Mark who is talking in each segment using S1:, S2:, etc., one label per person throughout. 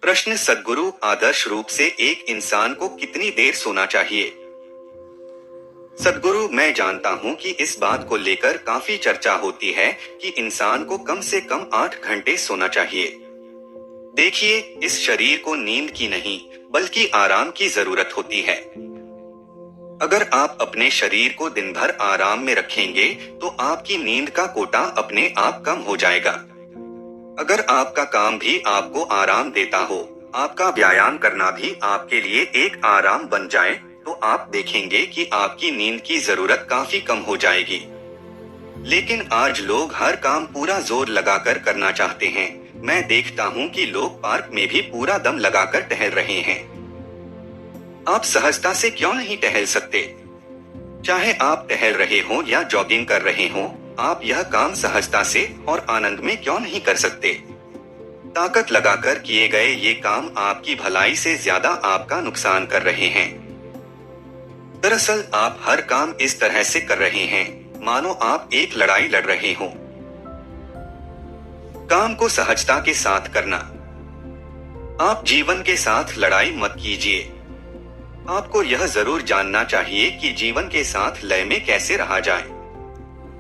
S1: प्रश्न: सद्गुरु, आदर्श रूप से एक इंसान को कितनी देर सोना चाहिए? सद्गुरु, मैं जानता हूँ कि इस बात को लेकर काफी चर्चा होती है कि इंसान को कम से कम 8 घंटे सोना चाहिए। देखिए, इस शरीर को नींद की नहीं बल्कि आराम की जरूरत होती है। अगर आप अपने शरीर को दिन भर आराम में रखेंगे तो आपकी नींद का कोटा अपने आप कम हो जाएगा। अगर आपका काम भी आपको आराम देता हो, आपका व्यायाम करना भी आपके लिए एक आराम बन जाए, तो आप देखेंगे कि आपकी नींद की जरूरत काफी कम हो जाएगी। लेकिन आज लोग हर काम पूरा जोर लगाकर करना चाहते हैं। मैं देखता हूँ कि लोग पार्क में भी पूरा दम लगाकर टहल रहे हैं। आप सहजता से क्यों नहीं टहल सकते? चाहे आप टहल रहे हो या जॉगिंग कर रहे हो, आप यह काम सहजता से और आनंद में क्यों नहीं कर सकते? ताकत लगाकर किए गए ये काम आपकी भलाई से ज्यादा आपका नुकसान कर रहे हैं। दरअसल आप हर काम इस तरह से कर रहे हैं मानो आप एक लड़ाई लड़ रहे हो। काम को सहजता के साथ करना। आप जीवन के साथ लड़ाई मत कीजिए। आपको यह जरूर जानना चाहिए कि जीवन के साथ लय में कैसे रहा जाए।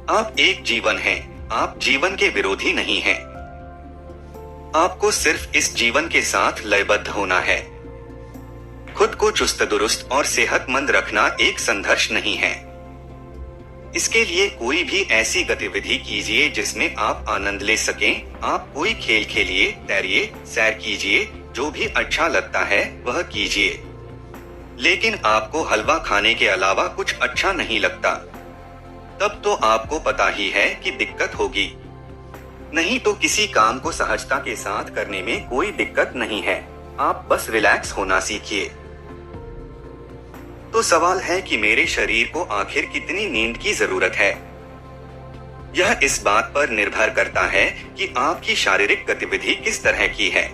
S1: आप एक जीवन हैं, आप जीवन के विरोधी नहीं हैं। आपको सिर्फ इस जीवन के साथ लयबद्ध होना है। खुद को चुस्त दुरुस्त और सेहतमंद रखना एक संघर्ष नहीं है। इसके लिए कोई भी ऐसी गतिविधि कीजिए जिसमें आप आनंद ले सकें। आप कोई खेल खेलिए, तैरिए, सैर कीजिए, जो भी अच्छा लगता है वह कीजिए। लेकिन आपको हलवा खाने के अलावा कुछ अच्छा नहीं लगता, तब तो आपको पता ही है कि दिक्कत होगी। नहीं तो किसी काम को सहजता के साथ करने में कोई दिक्कत नहीं है। आप बस रिलैक्स होना सीखिए। तो सवाल है कि मेरे शरीर को आखिर कितनी नींद की जरूरत है? यह इस बात पर निर्भर करता है कि आपकी शारीरिक गतिविधि किस तरह की है।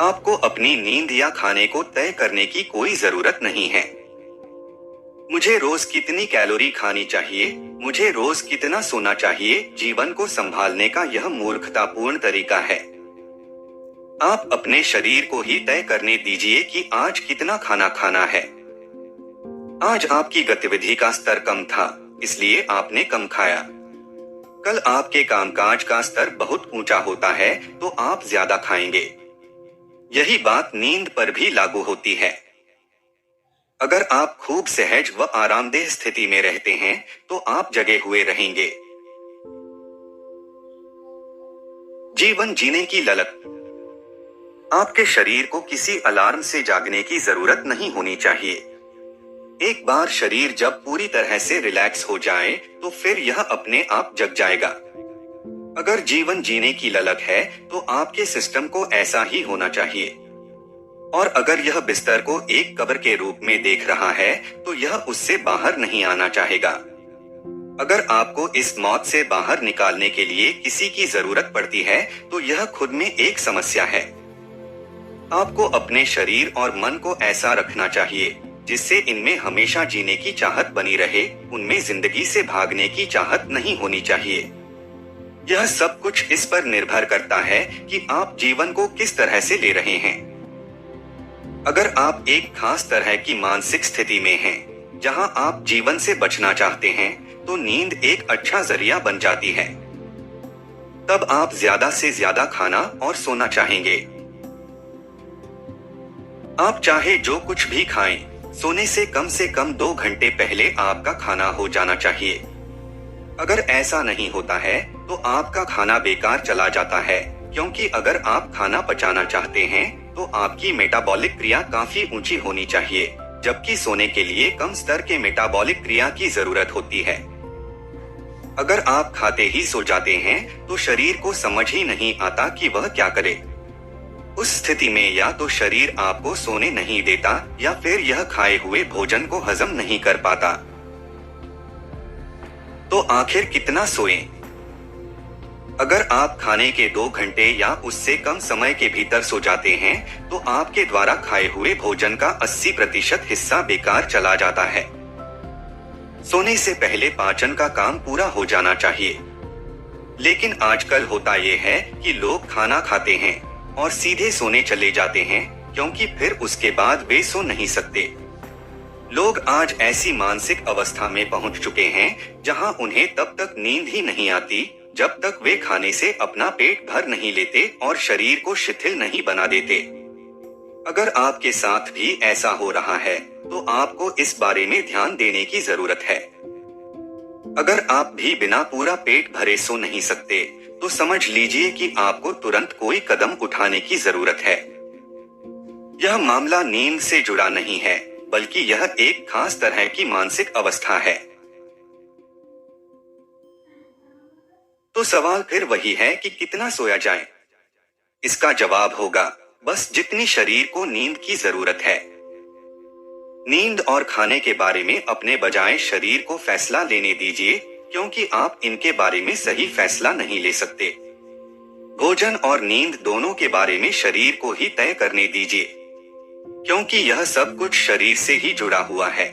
S1: आपको अपनी नींद या खाने को तय करने की कोई जरूरत नहीं है। मुझे रोज कितनी कैलोरी खानी चाहिए, मुझे रोज कितना सोना चाहिए, जीवन को संभालने का यह मूर्खतापूर्ण तरीका है। आप अपने शरीर को ही तय करने दीजिए कि आज कितना खाना खाना है। आज आपकी गतिविधि का स्तर कम था, इसलिए आपने कम खाया। कल आपके कामकाज का स्तर बहुत ऊंचा होता है तो आप ज्यादा खाएंगे। यही बात नींद पर भी लागू होती है। अगर आप खूब सहज व आरामदेह स्थिति में रहते हैं तो आप जगे हुए रहेंगे। जीवन जीने की ललक। आपके शरीर को किसी अलार्म से जागने की जरूरत नहीं होनी चाहिए। एक बार शरीर जब पूरी तरह से रिलैक्स हो जाए तो फिर यह अपने आप जग जाएगा। अगर जीवन जीने की ललक है तो आपके सिस्टम को ऐसा ही होना चाहिए। और अगर यह बिस्तर को एक कब्र के रूप में देख रहा है तो यह उससे बाहर नहीं आना चाहेगा। अगर आपको इस मौत से बाहर निकालने के लिए किसी की जरूरत पड़ती है तो यह खुद में एक समस्या है। आपको अपने शरीर और मन को ऐसा रखना चाहिए जिससे इनमें हमेशा जीने की चाहत बनी रहे, उनमें जिंदगी से भागने की चाहत नहीं होनी चाहिए। यह सब कुछ इस पर निर्भर करता है कि आप जीवन को किस तरह से ले रहे हैं। अगर आप एक खास तरह की मानसिक स्थिति में हैं, जहां आप जीवन से बचना चाहते हैं, तो नींद एक अच्छा जरिया बन जाती है। तब आप ज्यादा से ज्यादा खाना और सोना चाहेंगे। आप चाहे जो कुछ भी खाएं, सोने से कम 2 घंटे पहले आपका खाना हो जाना चाहिए। अगर ऐसा नहीं होता है तो आपका खाना बेकार चला जाता है, क्योंकि अगर आप खाना पचाना चाहते हैं तो आपकी मेटाबॉलिक क्रिया काफी ऊंची होनी चाहिए, जबकि सोने के लिए कम स्तर के मेटाबॉलिक क्रिया की जरूरत होती है। अगर आप खाते ही सो जाते हैं तो शरीर को समझ ही नहीं आता कि वह क्या करे। उस स्थिति में या तो शरीर आपको सोने नहीं देता या फिर यह खाए हुए भोजन को हजम नहीं कर पाता। तो आखिर कितना सोएं? अगर आप खाने के 2 घंटे या उससे कम समय के भीतर सो जाते हैं तो आपके द्वारा खाए हुए भोजन का 80% हिस्सा बेकार चला जाता है। सोने से पहले पाचन का काम पूरा हो जाना चाहिए। लेकिन आजकल होता यह है कि लोग खाना खाते हैं और सीधे सोने चले जाते हैं, क्योंकि फिर उसके बाद वे सो नहीं सकते। लोग आज ऐसी मानसिक अवस्था में पहुंच चुके हैं जहां उन्हें तब तक नींद ही नहीं आती जब तक वे खाने से अपना पेट भर नहीं लेते और शरीर को शिथिल नहीं बना देते। अगर आपके साथ भी ऐसा हो रहा है तो आपको इस बारे में ध्यान देने की जरूरत है। अगर आप भी बिना पूरा पेट भरे सो नहीं सकते तो समझ लीजिए कि आपको तुरंत कोई कदम उठाने की जरूरत है। यह मामला नींद से जुड़ा नहीं है, बल्कि यह एक खास तरह की मानसिक अवस्था है। तो सवाल फिर वही है कि कितना सोया जाए। इसका जवाब होगा बस जितनी शरीर को नींद की जरूरत है। नींद और खाने के बारे में अपने बजाय शरीर को फैसला लेने दीजिए, क्योंकि आप इनके बारे में सही फैसला नहीं ले सकते। भोजन और नींद दोनों के बारे में शरीर को ही तय करने दीजिए, क्योंकि यह सब कुछ शरीर से ही जुड़ा हुआ है।